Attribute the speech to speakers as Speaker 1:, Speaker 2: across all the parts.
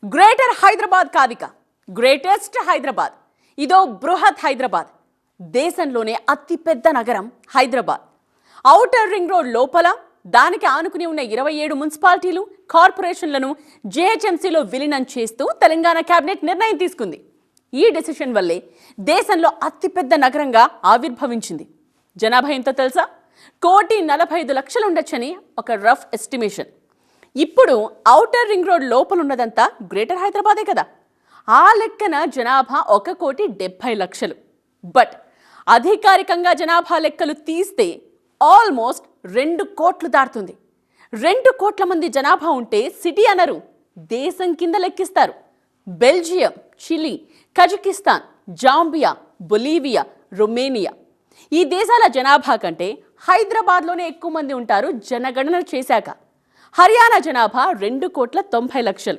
Speaker 1: Greater Hyderabad కాదిక greatest Hyderabad. ఇదో బృహత్ హైదరాబాద్. దేశంలోనే అతిపెద్ద నగరం హైదరాబాద్. ఔటర్ రింగ్ రోడ్ లోపల దానికి ఆనుకుని ఉన్న 27 మున్సిపాలిటీలు, కార్పొరేషన్లను జీహెచ్ఎంసీలో విలీనం చేస్తూ తెలంగాణ కేబినెట్ నిర్ణయం తీసుకుంది. ఈ డెసిషన్ వల్లే దేశంలో అతిపెద్ద నగరంగా ఆవిర్భవించింది. జనాభా ఎంతో తెలుసా? 1,45,00,000 ఉండొచ్చని ఒక రఫ్ ఎస్టిమేషన్. ఇప్పుడు ఔటర్ రింగ్ రోడ్ లోపల ఉన్నదంతా గ్రేటర్ హైదరాబాదే కదా. ఆ లెక్కన జనాభా 1,70,00,000. బట్ అధికారికంగా జనాభా లెక్కలు తీస్తే ఆల్మోస్ట్ 2 కోట్లు దాటుతుంది. 2 కోట్ల మంది జనాభా ఉంటే సిటీ అనరు, దేశం కింద లెక్కిస్తారు. Belgium, Chile, Kazakhstan, Zambia, Bolivia, Romania ఈ దేశాల జనాభా కంటే హైదరాబాద్లోనే ఎక్కువ మంది ఉంటారు జనగణన చేశాక. హర్యానా జనాభా 2,90,00,000.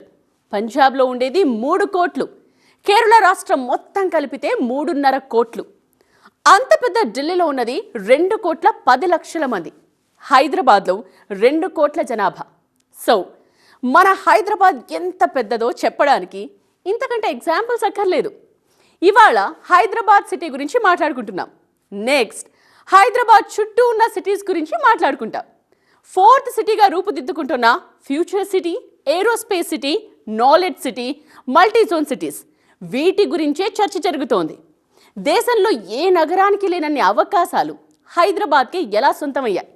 Speaker 1: పంజాబ్లో ఉండేది 3 కోట్లు. కేరళ రాష్ట్రం మొత్తం కలిపితే 3.5 కోట్లు. అంత పెద్ద ఢిల్లీలో ఉన్నది 2,10,00,000 మంది. హైదరాబాద్లో 2 కోట్ల జనాభా. సో మన హైదరాబాద్ ఎంత పెద్దదో చెప్పడానికి ఇంతకంటే ఎగ్జాంపుల్స్ అక్కర్లేదు. ఇవాళ హైదరాబాద్ సిటీ గురించి మాట్లాడుకుంటున్నాం. నెక్స్ట్ హైదరాబాద్ చుట్టూ ఉన్న సిటీస్ గురించి మాట్లాడుకుంటాం. 4th సిటీగా రూపుదిద్దుకుంటున్న future city, aerospace city, knowledge city, multizone cities వీటి గురించే చర్చ జరుగుతోంది. దేశంలో ఏ నగరానికి లేనన్ని అవకాశాలు హైదరాబాద్కి ఎలా సొంతమయ్యాయి?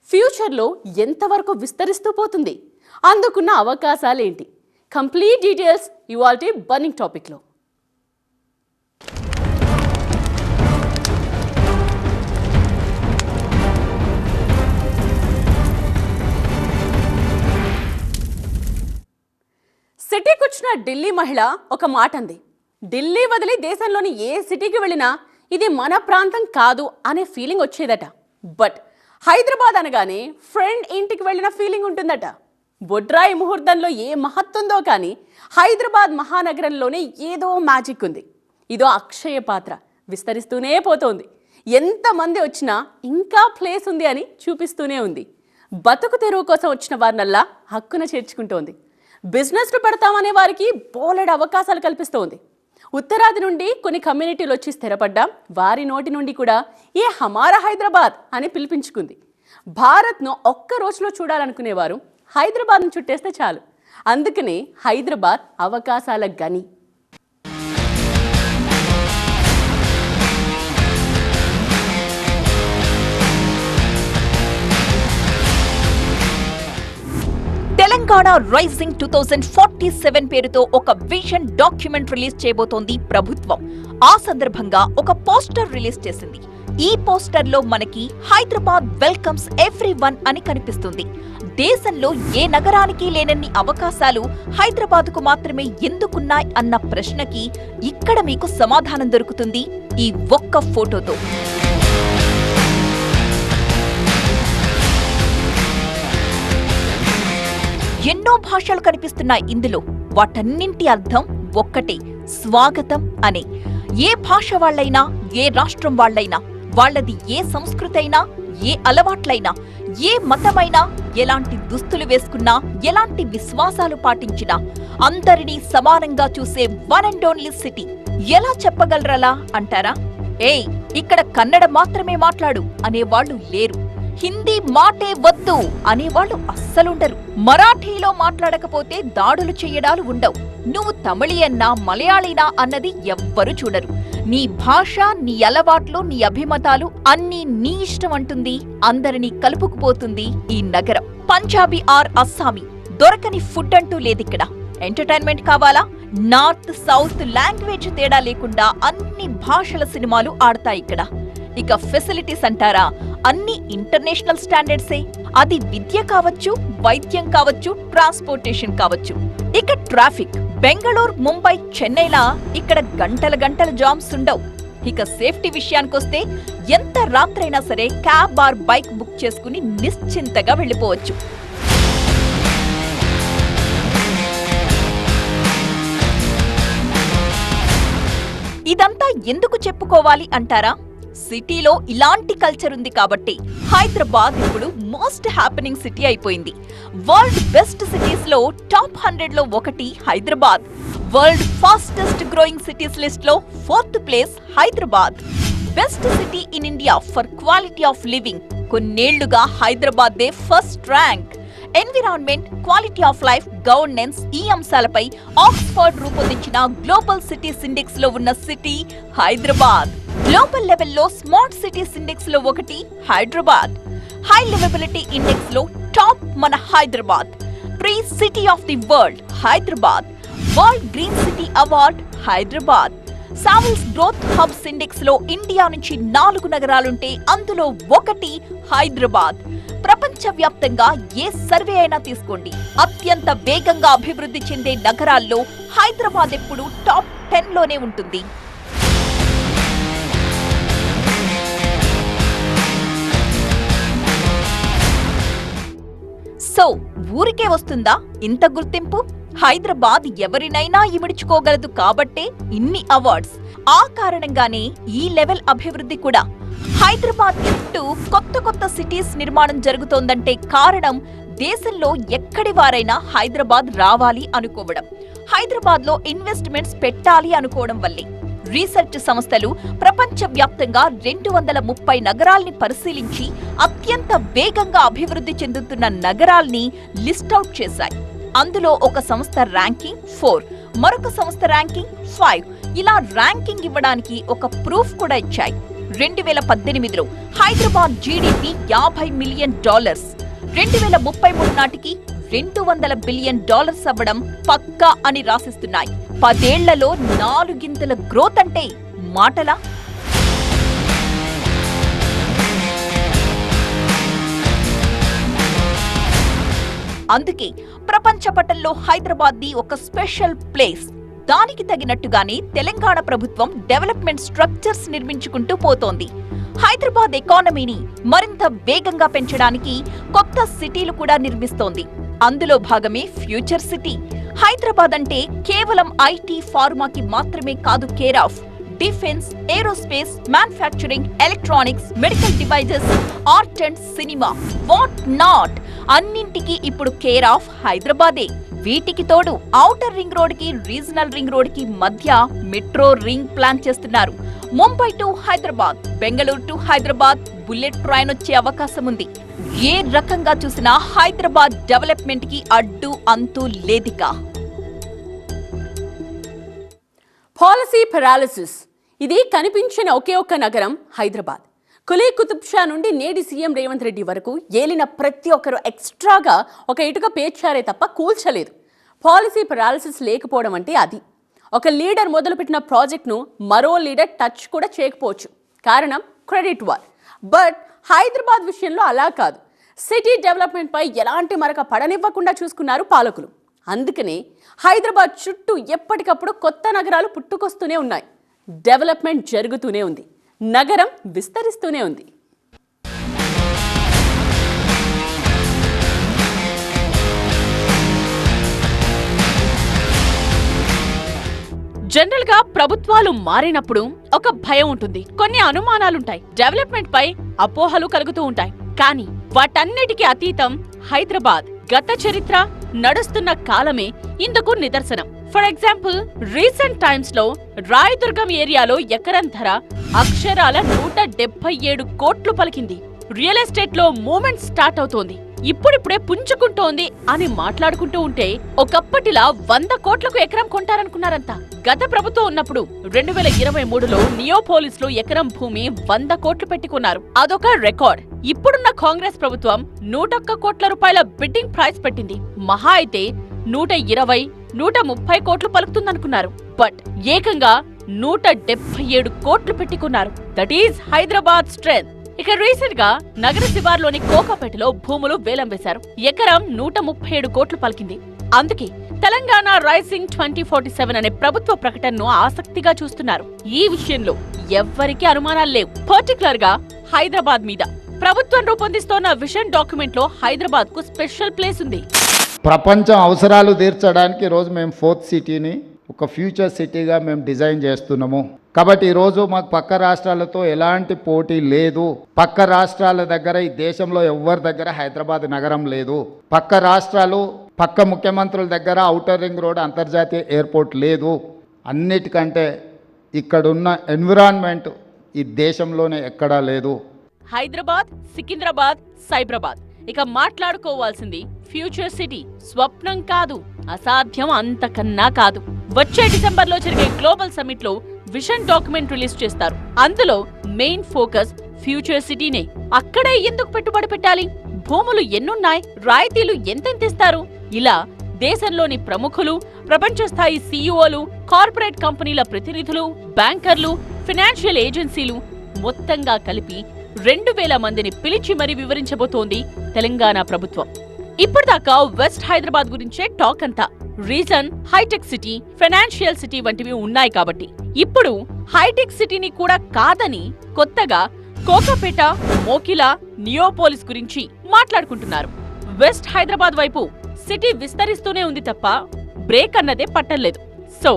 Speaker 1: ఫ్యూచర్లో ఎంతవరకు విస్తరిస్తూ పోతుంది? అందుకున్న అవకాశాలేంటి? కంప్లీట్ డీటెయిల్స్ ఇవాల్టి బర్నింగ్ టాపిక్లో. సిటీకి వచ్చిన ఢిల్లీ మహిళ ఒక మాట అంది. ఢిల్లీ వదిలి దేశంలోని ఏ సిటీకి వెళ్ళినా ఇది మన ప్రాంతం కాదు అనే ఫీలింగ్ వచ్చేదట. బట్ హైదరాబాద్ అనగానే ఫ్రెండ్ ఇంటికి వెళ్ళిన ఫీలింగ్ ఉంటుందట. బొడ్రాయి ముహూర్తంలో ఏ మహత్తుందో కానీ హైదరాబాద్ మహానగరంలోనే ఏదో మ్యాజిక్ ఉంది. ఇదో అక్షయ పాత్ర, విస్తరిస్తూనే పోతోంది. ఎంతమంది వచ్చినా ఇంకా ప్లేస్ ఉంది అని చూపిస్తూనే ఉంది. బతుకు తెరువు కోసం వచ్చిన వారినల్లా హక్కున చేర్చుకుంటోంది. బిజినెస్లు పెడతామనే వారికి బోలెడు అవకాశాలు కల్పిస్తోంది. ఉత్తరాది నుండి కొన్ని కమ్యూనిటీలు వచ్చి స్థిరపడ్డాం, వారి నోటి నుండి కూడా ఏ హమారా హైదరాబాద్ అని పిలిపించుకుంది. భారత్ను ఒక్క రోజులో చూడాలనుకునేవారు హైదరాబాద్ను చుట్టేస్తే చాలు. అందుకనే హైదరాబాద్ అవకాశాల గని.
Speaker 2: తెలంగాణ రైజింగ్ 2047 పేరుతో ఒక విజన్ డాక్యుమెంట్ రిలీజ్ చేయబోతోంది ప్రభుత్వం. ఆ సందర్భంగా ఒక పోస్టర్ రిలీజ్ చేసింది. ఈ పోస్టర్ లో మనకి హైదరాబాద్ వెల్కమ్స్ ఎవ్రీవన్ అని కనిపిస్తుంది. దేశంలో ఏ నగరానికి లేనన్ని అవకాశాలు హైదరాబాద్ కు మాత్రమే ఎందుకున్నాయి అన్న ప్రశ్నకి ఇక్కడ మీకు సమాధానం దొరుకుతుంది ఈ ఒక్క ఫోటోతో. ఎన్నో భాషలు కనిపిస్తున్నాయి ఇందులో. వాటన్నింటి అర్థం ఒక్కటే, స్వాగతం అనే. ఏ భాష వాళ్లైనా, ఏ రాష్ట్రం వాళ్లైనా, వాళ్లది ఏ సంస్కృతి అయినా, ఏ అలవాట్లైనా, ఏ మతమైనా, ఎలాంటి దుస్తులు వేసుకున్నా, ఎలాంటి విశ్వాసాలు పాటించినా అందరినీ సమానంగా చూసే వన్ అండ్ ఓన్లీ సిటీ. ఎలా చెప్పగలరలా అంటారా? ఏయ్, ఇక్కడ కన్నడ మాత్రమే మాట్లాడు అనేవాళ్లు లేరు. హిందీ మాటే వద్దు అనేవాళ్లు అస్సలుండరు. మరాఠీలో మాట్లాడకపోతే దాడులు చెయ్యడాలు ఉండవు. నువ్వు తమిళియన్నా మలయాళీనా అన్నది ఎవ్వరు చూడరు. నీ భాష, నీ అలవాట్లు, నీ అభిమతాలు అన్నీ నీ ఇష్టం అంటుంది. అందరినీ కలుపుకుపోతుంది ఈ నగరం. పంజాబీ ఆర్ అస్సామీ దొరకని ఫుడ్ అంటూ లేదిక్కడ. ఎంటర్టైన్మెంట్ కావాలా? నార్త్ సౌత్ లాంగ్వేజ్ తేడా లేకుండా అన్ని భాషల సినిమాలు ఆడతాయి ఇక్కడ. ఇక ఫెసిలిటీస్ అంటారా, అన్ని ఇంటర్నేషనల్ స్టాండర్డ్సే. అది విద్య కావచ్చు, వైద్యం కావచ్చు, ట్రాన్స్పోర్టేషన్ కావచ్చు. ఇక ట్రాఫిక్ బెంగళూరు, ముంబై, చెన్నైలా ఇక్కడ గంటల గంటల జామ్స్ ఉండవు. ఇక సేఫ్టీ విషయానికొస్తే ఎంత రాత్రైనా సరే క్యాబ్ ఆర్ బైక్ బుక్ చేసుకుని నిశ్చింతగా వెళ్ళిపోవచ్చు. ఇదంతా ఎందుకు చెప్పుకోవాలి అంటారా? సిటీలో ఇలాంటి కల్చర్ ఉంది కాబట్టి హైదరాబాద్ ఇప్పుడు మోస్ట్ హ్యాపెనింగ్ సిటీ అయిపోయింది. వరల్డ్ బెస్ట్ సిటీస్ లో టాప్ 100 లో ఒకటి Hyderabad. World fastest growing cities list లో 4th place Hyderabad. Best city in India for quality of living కొన్నేళ్లుగా హైదరాబాద్ దే first rank. Environment, quality of life, governance ఈ అంశాలపై ఆక్స్ఫర్డ్ రూపొందించిన గ్లోబల్ సిటీస్ ఇండెక్స్ లో ఉన్న సిటీ హైదరాబాద్. గ్లోబల్ లెవెల్లో స్మార్ట్ సిటీస్ ఇండెక్స్ లో ఒకటి హైదరాబాద్. హై లివబిలిటీ ఇండెక్స్ లో టాప్ మన Hyderabad. Pre city of the world Hyderabad. World green city award Hyderabad. Savills growth hubs index లో ఇండియా నుంచి 4 నగరాలుంటే అందులో ఒకటి హైదరాబాద్. ప్రపంచవ్యాప్తంగా ఏ సర్వే అయినా తీసుకోండి, అత్యంత వేగంగా అభివృద్ధి చెందే నగరాల్లో హైదరాబాద్ ఎప్పుడు టాప్ 10 లోనే ఉంటుంది. సో ఊరికే వస్తుందా ఇంత గుర్తింపు? హైదరాబాద్ ఎవరినైనా ఇమిడ్చుకోగలదు కాబట్టే ఇన్ని అవార్డ్స్. ఆ కారణంగానే ఈ లెవెల్ అభివృద్ధి కూడా. హైదరాబాద్ చుట్టూ కొత్త సిటీస్ నిర్మాణం జరుగుతోందంటే కారణం దేశంలో ఎక్కడి వారైనా హైదరాబాద్ రావాలి అనుకోవడం, హైదరాబాద్ లో ఇన్వెస్ట్మెంట్స్ పెట్టాలి అనుకోవడం వల్లే. రీసెర్చ్ సంస్థలు ప్రపంచవ్యాప్తంగా 230 నగరాల్ని పరిశీలించి అత్యంత వేగంగా అభివృద్ధి చెందుతున్న నగరాల్ని లిస్ట్అవుట్ చేశాయి. అందులో ఒక సంస్థ ర్యాంకింగ్ 4, మరొక సంస్థ ర్యాంకింగ్ 5. ఇలా ర్యాంకింగ్ ఇవ్వడానికి ఒక ప్రూఫ్ కూడా ఇచ్చాయి. 2018లో హైదరాబాద్ జీడీపీ $50 మిలియన్. 2033 నాటికి $200 బిలియన్ అవ్వడం పక్కా అని రాసిస్తున్నాయి. 10 ఏళ్లలో 4 గ్రోత్ అంటే మాటలా? అందుకే ప్రపంచ పటంలో హైదరాబాద్ ది ఒక స్పెషల్ ప్లేస్. దానికి తగినట్టుగానే తెలంగాణ ప్రభుత్వం డెవలప్మెంట్ స్ట్రక్చర్స్ నిర్మించుకుంటూ పోతోంది. హైదరాబాద్ ఎకానమీని మరింత వేగంగా పెంచడానికి కొత్త సిటీలు కూడా నిర్మిస్తోంది. అందులో భాగమే ఫ్యూచర్ సిటీ. హైదరాబాద్ అంటే కేవలం ఐటీ, ఫార్మాకి మాత్రమే కాదు care of. Defence, aerospace, manufacturing, electronics, medical devices, art and cinema, what not అన్నింటికి ఇప్పుడు కేర్ ఆఫ్ హైదరాబాదే. వీటికి తోడు ఔటర్ రింగ్ రోడ్ కి, రీజనల్ రింగ్ రోడ్ కి మధ్య మెట్రో రింగ్ ప్లాన్ చేస్తున్నారు. Mumbai to Hyderabad, Bengaluru to Hyderabad bullet train వచ్చే అవకాశం ఉంది. ఏ రకంగా చూసినా హైదరాబాద్ డెవలప్మెంట్ కి అడ్డు అంతు లేదిక.
Speaker 1: పాలసీ పెరాలిసిస్, ఇది కనిపించిన ఒకే ఒక్క నగరం హైదరాబాద్. కులీ కుతుబ్ షా నుండి నేటి సీఎం రేవంత్ రెడ్డి వరకు ఏలిన ప్రతి ఒక్కరు ఎక్స్ట్రాగా ఒక ఇటుక పేర్చారే తప్ప కూల్చలేదు. పాలసీ పెరాలిసిస్ లేకపోవడం అంటే అది. ఒక లీడర్ మొదలుపెట్టిన ప్రాజెక్ట్ను మరో లీడర్ టచ్ కూడా చేయకపోవచ్చు. కారణం క్రెడిట్ వార్. బట్ హైదరాబాద్ విషయంలో అలా కాదు. సిటీ డెవలప్మెంట్ పై ఎలాంటి మరక పడనివ్వకుండా చూసుకున్నారు పాలకులు. అందుకనే హైదరాబాద్ చుట్టూ ఎప్పటికప్పుడు కొత్త నగరాలు పుట్టుకొస్తూనే ఉన్నాయి. డెవలప్మెంట్ జరుగుతూనే ఉంది. నగరం విస్తరిస్తూనే ఉంది. జనరల్ గా ప్రభుత్వాలు మారినప్పుడు ఒక భయం ఉంటుంది, కొన్ని అనుమానాలుంటాయి, డెవలప్మెంట్ పై అపోహలు కలుగుతూ ఉంటాయి. కానీ వాటన్నిటికీ అతీతం హైదరాబాద్ గత చరిత్ర, నడుస్తున్న కాలమే ఇందుకు నిదర్శనం. ఫర్ ఎగ్జాంపుల్, రీసెంట్ టైమ్స్ లో రాయదుర్గం ఏరియాలో ఎకరం ధర అక్షరాల 177 కోట్లు పలికింది. రియల్ ఎస్టేట్ లో మూమెంట్ స్టార్ట్ అవుతోంది. ఇప్పుడిప్పుడే పుంజుకుంటోంది అని మాట్లాడుకుంటూ ఉంటే ఒకప్పటిలా 100 కోట్లకు ఎకరం కొంటారనుకున్నారంతా. గత ప్రభుత్వం ఉన్నప్పుడు 2023లో నియోపోలిస్ లో ఎకరం భూమి 100 కోట్లు పెట్టుకున్నారు. అదొక రికార్డ్. ఇప్పుడున్న కాంగ్రెస్ ప్రభుత్వం 101 కోట్ల రూపాయల బిడ్డింగ్ ప్రైస్ పెట్టింది. మహా అయితే 120, 130 కోట్లు పలుకుతుందనుకున్నారు. బట్ ఏకంగా 177 కోట్లు పెట్టుకున్నారు. That is Hyderabad strength. ఇక రీసెంట్ గా నగర శివార్లోని కోకాపేటలో భూములు వేలం వేశారు. ఎకరం 137 కోట్లు పలికింది. అందుకే తెలంగాణ రైజింగ్ 2047 అనే ప్రభుత్వ ప్రకటనను ఆసక్తిగా చూస్తున్నారు. ఈ విషయంలో ఎవ్వరికీ అనుమానాలు లేవు. పర్టికులర్ గా హైదరాబాద్ మీద ప్రభుత్వం రూపొందిస్తోన్న విజన్ డాక్యుమెంట్ లో హైదరాబాద్ కు స్పెషల్ ప్లేస్ ఉంది.
Speaker 3: ప్రపంచం అవసరాలు తీర్చడానికి రోజు మేము 4th సిటీని ఒక ఫ్యూచర్ సిటీగా మేము డిజైన్ చేస్తున్నాము. కాబట్టి ఈరోజు మాకు పక్క రాష్ట్రాలతో ఎలాంటి పోటీ లేదు. పక్క రాష్ట్రాల దగ్గర ఈ దేశంలో ఎవరి దగ్గర హైదరాబాద్ నగరం లేదు. పక్క రాష్ట్రాలు పక్క ముఖ్యమంత్రుల దగ్గర ఔటర్ రింగ్ రోడ్ అంతర్జాతీయ ఎయిర్పోర్ట్ లేదు. అన్నిటికంటే ఇక్కడున్న ఎన్విరాన్మెంట్ ఈ దేశంలోనే ఎక్కడా లేదు.
Speaker 1: హైదరాబాద్, సికింద్రాబాద్, సైబరాబాద్, ఇక మాట్లాడుకోవాల్సింది ఫ్యూచర్ సిటీ. స్వప్నం కాదు, అసాధ్యం అంతకన్నా కాదు. వచ్చే డిసెంబర్లో జరిగే గ్లోబల్ సమ్మిట్ లో విజన్ డాక్యుమెంట్ రిలీజ్ చేస్తారు. అందులో మెయిన్ ఫోకస్ ఫ్యూచర్ సిటీనే. అక్కడే ఎందుకు పెట్టుబడి పెట్టాలి, భూములు ఎన్నున్నాయి, రాయితీలు ఎంతెంతిస్తారు, ఇలా దేశంలోని ప్రముఖులు, ప్రపంచ స్థాయి సీఈఓలు, కార్పొరేట్ కంపెనీల ప్రతినిధులు, బ్యాంకర్లు, ఫైనాన్షియల్ ఏజెన్సీలు మొత్తంగా కలిపి 2000 మందిని పిలిచి మరీ వివరించబోతోంది తెలంగాణ ప్రభుత్వం. ఇప్పటిదాకా వెస్ట్ హైదరాబాద్ గురించే టాక్ అంతా. Reason hitech city, financial city వంటివి ఉన్నాయి కాబట్టి ఇప్పుడు హైటెక్ సిటీని కూడా కాదని కొత్తగా కోకాపేట, మోకిలా, నియోపోలిస్ గురించి మాట్లాడుకుంటున్నారు. వెస్ట్ హైదరాబాద్ వైపు సిటీ విస్తరిస్తూనే ఉంది తప్ప బ్రేక్ అన్నదే పట్టలేదు. సో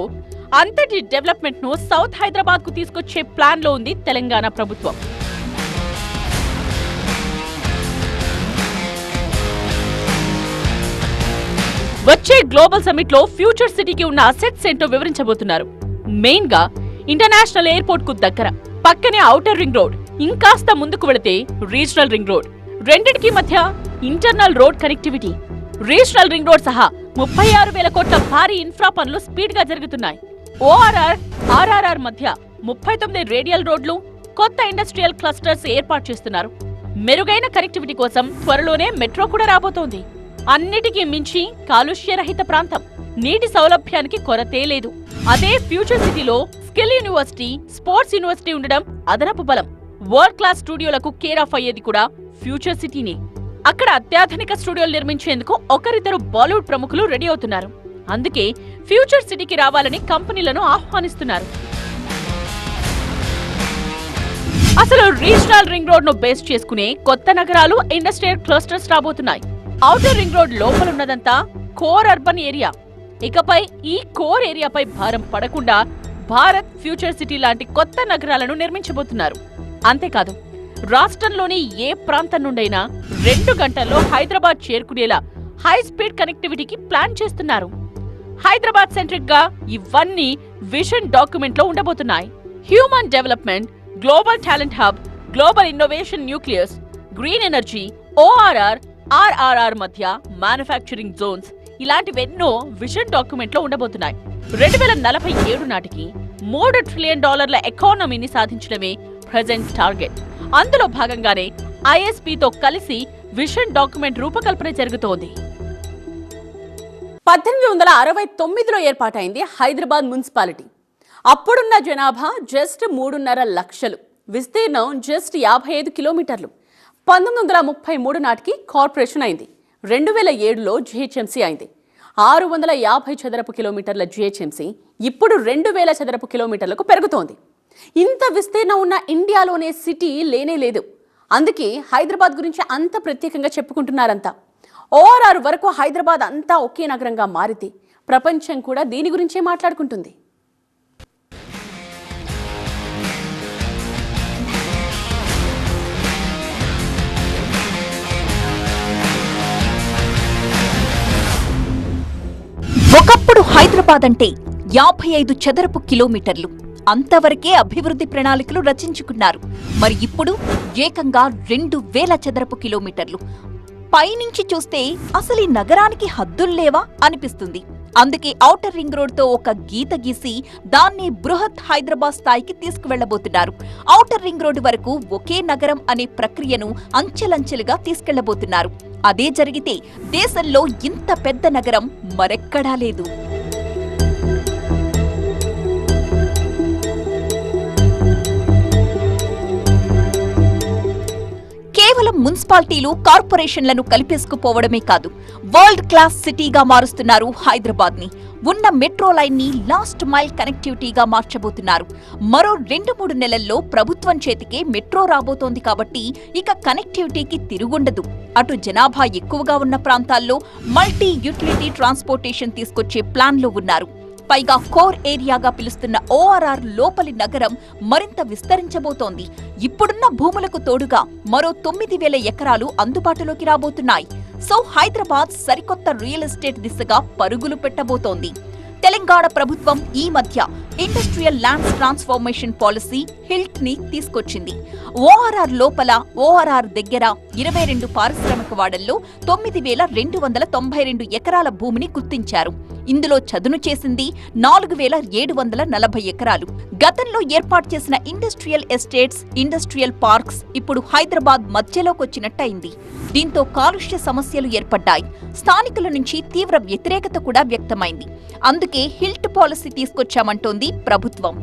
Speaker 1: అంతటి డెవలప్మెంట్ ను సౌత్ హైదరాబాద్ కు తీసుకొచ్చే ప్లాన్ లో ఉంది తెలంగాణ ప్రభుత్వం. వచ్చే గ్లోబల్ సమ్మిట్ లో ఫ్యూచర్ సిటీకి ఉన్న అసెట్స్ ఏంటో వివరించబోతున్నారు. మెయిన్ గా ఇంటర్నేషనల్ ఎయిర్పోర్ట్ కు దగ్గర, పక్కనే ఔటర్ రింగ్ రోడ్, ఇంకాస్త ముందుకు వెళితే రీజనల్ రింగ్ రోడ్, రెండిటికి మధ్య internal road connectivity. Regional ring road సహా 36,000 కోట్ల భారీ ఇన్ఫ్రా పనులు స్పీడ్ గా జరుగుతున్నాయి. ఓఆర్ఆర్, ఆర్ఆర్ఆర్ మధ్య 39 రేడియల్ రోడ్లు, కొత్త ఇండస్ట్రియల్ క్లస్టర్స్ ఏర్పాటు చేస్తున్నారు. మెరుగైన కనెక్టివిటీ కోసం త్వరలోనే మెట్రో కూడా రాబోతోంది. అన్నిటికీ మించి కాలుష్యరహిత ప్రాంతం, నీటి సౌలభ్యానికి కొరతే లేదు. అదే ఫ్యూచర్ సిటీలో స్కిల్ యూనివర్సిటీ, స్పోర్ట్స్ యూనివర్సిటీ ఉండడం అదనపు బలం. వరల్డ్ క్లాస్ స్టూడియోలకు కేర్ ఆఫ్ అయ్యేది కూడా ఫ్యూచర్ సిటీనే. అక్కడ అత్యాధునిక స్టూడియోలు నిర్మించేందుకు ఒకరిద్దరు బాలీవుడ్ ప్రముఖులు రెడీ అవుతున్నారు. అందుకే ఫ్యూచర్ సిటీకి రావాలని కంపెనీలను ఆహ్వానిస్తున్నారు. అసలు రీజనల్ రింగ్ రోడ్ ను బేస్ చేసుకునే కొత్త నగరాలు, ఇండస్ట్రియల్ క్లస్టర్స్ రాబోతున్నాయి. ఔటర్ రింగ్ రోడ్ లోపలున్నదంతా కోర్ అర్బన్ ఏరియా. ఇకపై ఈ కోర్ ఏరియాపై భారం పడకుండా భారత్ ఫ్యూచర్ సిటీ లాంటి కొత్త నగరాలను నిర్మించబోతున్నారు. అంతేకాదు, రాష్ట్రంలోని ఏ ప్రాంతం నుండైనా 2 గంటల్లో హైదరాబాద్ చేరుకునేలా హై స్పీడ్ కనెక్టివిటీకి ప్లాన్ చేస్తున్నారు. హైదరాబాద్ సెంట్రిక్ గా ఇవన్నీ విజన్ డాక్యుమెంట్ లో ఉండబోతున్నాయి. Human development, global talent hub, global innovation nucleus, green energy, ORR, RRR మధ్య మ్యానుఫ్యాక్చరింగ్ జోన్స్, ఇలాంటివెన్నో విజన్ డాక్యుమెంట్ లో ఉండబోతున్నాయి. 2047 నాటికి $3 ట్రిలియన్ ఎకానమీని సాధించడమే ప్రెజెంట్ టార్గెట్. అందులో భాగంగానే ఐఎస్పీతో కలిసి విజన్ డాక్యుమెంట్ రూపకల్పన జరుగుతోంది. 1869లో ఏర్పాటైంది హైదరాబాద్ మున్సిపాలిటీ. అప్పుడున్న జనాభా జస్ట్ 3.5 లక్షలు, విస్తీర్ణం జస్ట్ 55 కిలోమీటర్లు. 1933 నాటికి కార్పొరేషన్ అయింది. 2007లో జిహెచ్ఎంసీ అయింది. 650 చదరపు కిలోమీటర్ల జిహెచ్ఎంసీ ఇప్పుడు 2000 చదరపు కిలోమీటర్లకు పెరుగుతోంది. ఇంత విస్తీర్ణం ఉన్న ఇండియాలోనే సిటీ లేనే లేదు. అందుకే హైదరాబాద్ గురించి అంత ప్రత్యేకంగా చెప్పుకుంటున్నారంతా. ఓఆర్ఆర్ వరకు హైదరాబాద్ అంతా ఒకే నగరంగా మారితే ప్రపంచం కూడా దీని గురించే మాట్లాడుకుంటుంది.
Speaker 2: ఒకప్పుడు హైదరాబాద్ అంటే 55 చదరపు కిలోమీటర్లు. అంతవరకే అభివృద్ధి ప్రణాళికలు రచించుకున్నారు. మరి ఇప్పుడు ఏకంగా 2000 చదరపు కిలోమీటర్లు. పైనుంచి చూస్తే అసలు ఈ నగరానికి హద్దుల్లేవా అనిపిస్తుంది. అందుకే ఔటర్ రింగ్ రోడ్ తో ఒక గీత గీసి దాన్ని బృహత్ హైదరాబాద్ స్థాయికి తీసుకువెళ్లబోతున్నారు. ఔటర్ రింగ్ రోడ్డు వరకు ఒకే నగరం అనే ప్రక్రియను అంచెలంచెలుగా తీసుకెళ్లబోతున్నారు. అదే జరిగితే దేశంలో ఇంత పెద్ద నగరం మరెక్కడా లేదు. కేవలం మున్సిపాలిటీలు, కార్పొరేషన్లను కలిపేసుకుపోవడమే కాదు, వరల్డ్ క్లాస్ సిటీగా మారుస్తున్నారు హైదరాబాద్ ని. ఉన్న మెట్రో లైన్ ని లాస్ట్ మైల్ కనెక్టివిటీగా మార్చబోతున్నారు. మరో 2-3 నెలల్లో ప్రభుత్వం చేతికే మెట్రో రాబోతోంది కాబట్టి ఇక కనెక్టివిటీకి తిరుగుండదు. అటు జనాభా ఎక్కువగా ఉన్న ప్రాంతాల్లో మల్టీ యూటిలిటీ ట్రాన్స్పోర్టేషన్ తీసుకొచ్చే ప్లాన్లో ఉన్నారు. పైగా కోర్ ఏరియాగా పిలుస్తున్న ఓఆర్ఆర్ లోపలి నగరం మరింత విస్తరించబోతోంది. ఇప్పుడున్న భూములకు తోడుగా మరో 9,000 ఎకరాలు అందుబాటులోకి రాబోతున్నాయి. సో హైదరాబాద్ సరికొత్త రియల్ ఎస్టేట్ దిశగా పరుగులు పెట్టబోతోంది. తెలంగాణ ప్రభుత్వం ఈ మధ్య industrial lands transformation policy HILT ని తీసుకొచ్చింది. ఓఆర్ఆర్ లోపల ఓఆర్ఆర్ దగ్గర 22 పారిశ్రామిక వాడల్లో 9,292 ఎకరాల భూమిని గుర్తించారు. ఇందులో చదును చేసింది 4,740 ఎకరాలు. గతంలో ఏర్పాటు చేసిన ఇండస్ట్రియల్ ఎస్టేట్స్, ఇండస్ట్రియల్ పార్క్స్ ఇప్పుడు హైదరాబాద్ మధ్యలోకొచ్చినట్టయింది. దీంతో కాలుష్య సమస్యలు ఏర్పడ్డాయి. స్థానికుల నుంచి తీవ్ర వ్యతిరేకత కూడా వ్యక్తమైంది. అందుకే హిల్ట్ పాలసీ తీసుకొచ్చామంటోంది ప్రభుత్వం.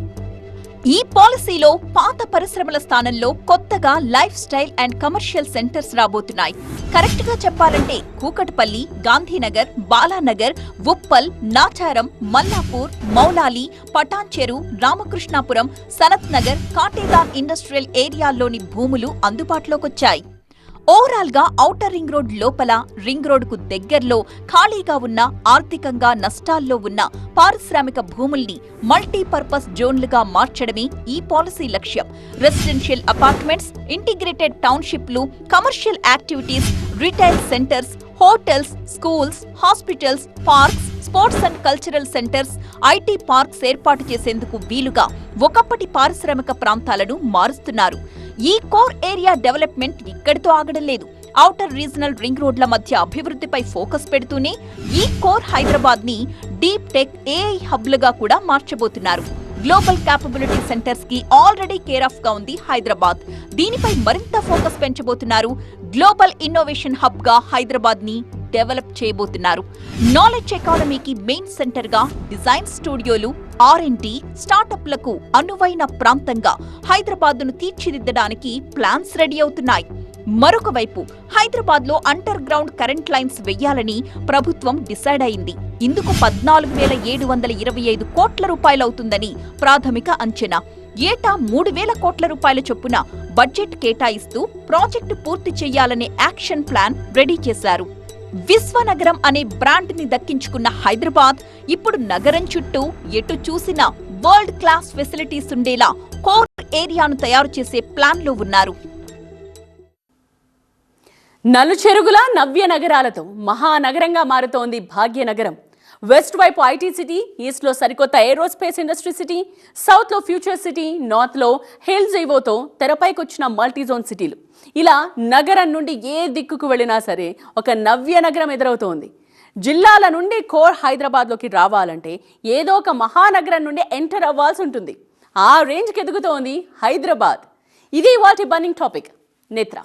Speaker 2: ఈ పాలసీలో పాత పరిశ్రమల స్థానంలో కొత్తగా life style and commercial centres రాబోతున్నాయి. కరెక్ట్ గా చెప్పాలంటే కూకట్పల్లి, గాంధీనగర్, బాలానగర్, ఉప్పల్, నాచారం, మల్లాపూర్, మౌలాలి, పటాన్చెరు, రామకృష్ణాపురం, సనత్ నగర్, కాటేదాన్ ఇండస్ట్రియల్ ఏరియాల్లోని భూములు అందుబాటులోకొచ్చాయి. ఓవరాల్ గా ఔటర్ రింగ్ రోడ్ లోపల, రింగ్ రోడ్ కు దగ్గర్లో ఖాళీగా ఉన్న, ఆర్థికంగా నష్టాల్లో ఉన్న పారిశ్రామిక భూముల్ని మల్టీపర్పస్ జోన్లుగా మార్చడమే ఈ పాలసీ లక్ష్యం. రెసిడెన్షియల్ అపార్ట్మెంట్స్, ఇంటిగ్రేటెడ్ టౌన్షిప్లు, commercial activities, retail centres, hotels, schools, hospitals, parks, sports and cultural centres, IT parks ఏర్పాటు చేసేందుకు వీలుగా ఒకప్పటి పారిశ్రామిక ప్రాంతాలను మారుస్తున్నారు. ఈ కోర్ ఏరియా డెవలప్మెంట్ ఇక్కడితో ఆగడం లేదు. ఔటర్ రీజనల్ రింగ్ రోడ్ల మధ్య అభివృద్ధిపై ఫోకస్ పెడుతూనే ఈ కోర్ హైదరాబాద్ ని డీప్ టెక్ ఏఐ హబ్లుగా కూడా మార్చబోతున్నారు. గ్లోబల్ క్యాపబిలిటీ సెంటర్స్ కి ఆల్రెడీ కేర్ ఆఫ్ గా ఉంది హైదరాబాద్. దీనిపై మరింత ఫోకస్ పెంచబోతున్నారు. గ్లోబల్ ఇన్నోవేషన్ హబ్ గా హైదరాబాద్ ని డెవలప్ చేయబోతున్నారు. నాలెడ్జ్ ఎకానమీకి మెయిన్ సెంటర్ గా డిజైన్ స్టూడియోలు, R&D, స్టార్టప్లకు అనువైన ప్రాంతంగా హైదరాబాద్ను తీర్చిదిద్దడానికి ప్లాన్స్ రెడీ అవుతున్నాయి. మరొక వైపు హైదరాబాద్ లో అండర్ గ్రౌండ్ కరెంట్ లైన్స్ వెయ్యాలని ప్రభుత్వం డిసైడ్ అయింది. ఇందుకు 14,725 కోట్ల రూపాయలవుతుందని ప్రాథమిక అంచనా. ఏటా 3,000 కోట్ల రూపాయల చొప్పున బడ్జెట్ కేటాయిస్తూ ప్రాజెక్టు పూర్తి చేయాలనే యాక్షన్ ప్లాన్ రెడీ చేశారు. విశ్వనగరం అనే బ్రాండ్ ని దక్కించుకున్న హైదరాబాద్ ఇప్పుడు నగరం చుట్టూ ఎటు చూసినా వరల్డ్ క్లాస్ ఫెసిలిటీస్ ఉండేలా కోర్ ఏరియాను తయారు చేసే ప్లాన్ లో ఉన్నారు.
Speaker 1: నలుచెరుగుల నవ్య నగరాలతో మహానగరంగా మారుతోంది భాగ్యనగరం. వెస్ట్ వైపు ఐటీ సిటీ, ఈస్ట్లో సరికొత్త ఏరోస్పేస్ ఇండస్ట్రీ సిటీ, సౌత్లో ఫ్యూచర్ సిటీ, నార్త్లో హిల్స్ ఏవోతో తెరపైకొచ్చిన మల్టీజోన్ సిటీలు. ఇలా నగరం నుండి ఏ దిక్కుకు వెళ్ళినా సరే ఒక నవ్య నగరం ఎదురవుతోంది. జిల్లాల నుండి కోర్ హైదరాబాద్లోకి రావాలంటే ఏదో ఒక మహానగరం నుండి ఎంటర్ అవ్వాల్సి ఉంటుంది. ఆ రేంజ్కి ఎదుగుతోంది హైదరాబాద్. ఇది వాటి బర్నింగ్ టాపిక్. నేత్ర.